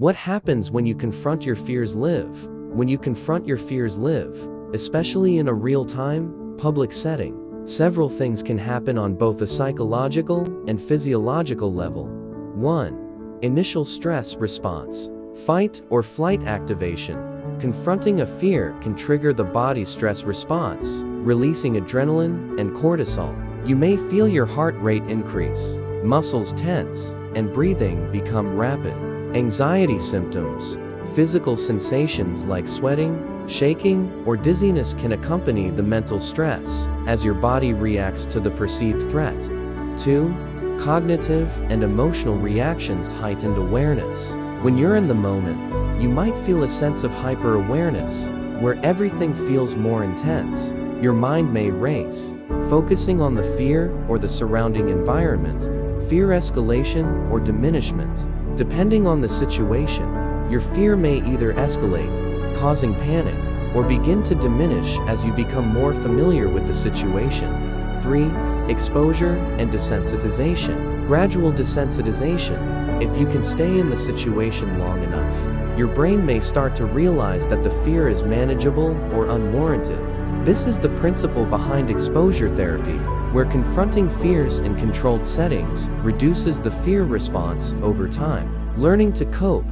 What happens when you confront your fears live? When you confront your fears live, especially in a real-time, public setting, several things can happen on both a psychological and physiological level. 1. Initial stress response. Fight or flight activation. Confronting a fear can trigger the body's stress response, releasing adrenaline and cortisol. You may feel your heart rate increase, muscles tense, and breathing become rapid. Anxiety symptoms. Physical sensations like sweating, shaking, or dizziness can accompany the mental stress, as your body reacts to the perceived threat. 2. Cognitive and emotional reactions. Heightened awareness. When you're in the moment, you might feel a sense of hyper-awareness, where everything feels more intense. Your mind may race, focusing on the fear or the surrounding environment, fear escalation or diminishment. Depending on the situation, your fear may either escalate, causing panic, or begin to diminish as you become more familiar with the situation. 3. Exposure and desensitization. Gradual desensitization. If you can stay in the situation long enough, your brain may start to realize that the fear is manageable or unwarranted. This is the principle behind exposure therapy, where confronting fears in controlled settings reduces the fear response over time. Learning to cope.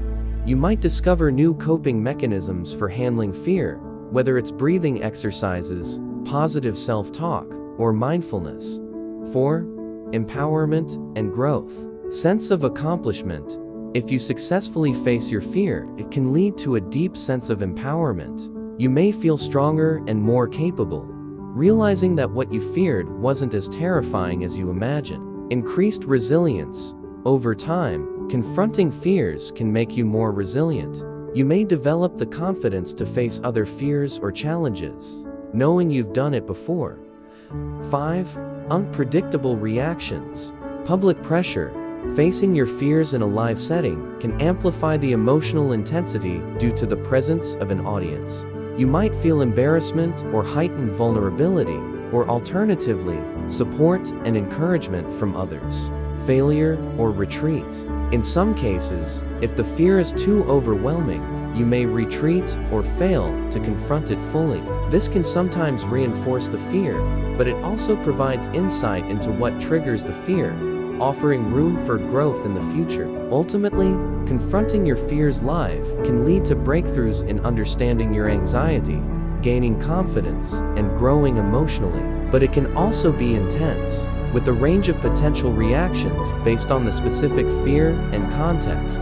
You might discover new coping mechanisms for handling fear, whether it's breathing exercises, positive self-talk, or mindfulness. 4. Empowerment and growth. Sense of accomplishment. If you successfully face your fear, it can lead to a deep sense of empowerment. You may feel stronger and more capable, realizing that what you feared wasn't as terrifying as you imagined. Increased resilience. Over time, confronting fears can make you more resilient. You may develop the confidence to face other fears or challenges, knowing you've done it before. 5. Unpredictable reactions. Public pressure. Facing your fears in a live setting can amplify the emotional intensity due to the presence of an audience. You might feel embarrassment or heightened vulnerability, or alternatively, support and encouragement from others. Failure or retreat. In some cases, if the fear is too overwhelming, you may retreat or fail to confront it fully. This can sometimes reinforce the fear, but it also provides insight into what triggers the fear, offering room for growth in the future. Ultimately, confronting your fears live can lead to breakthroughs in understanding your anxiety, gaining confidence, and growing emotionally. But it can also be intense, with a range of potential reactions based on the specific fear and context.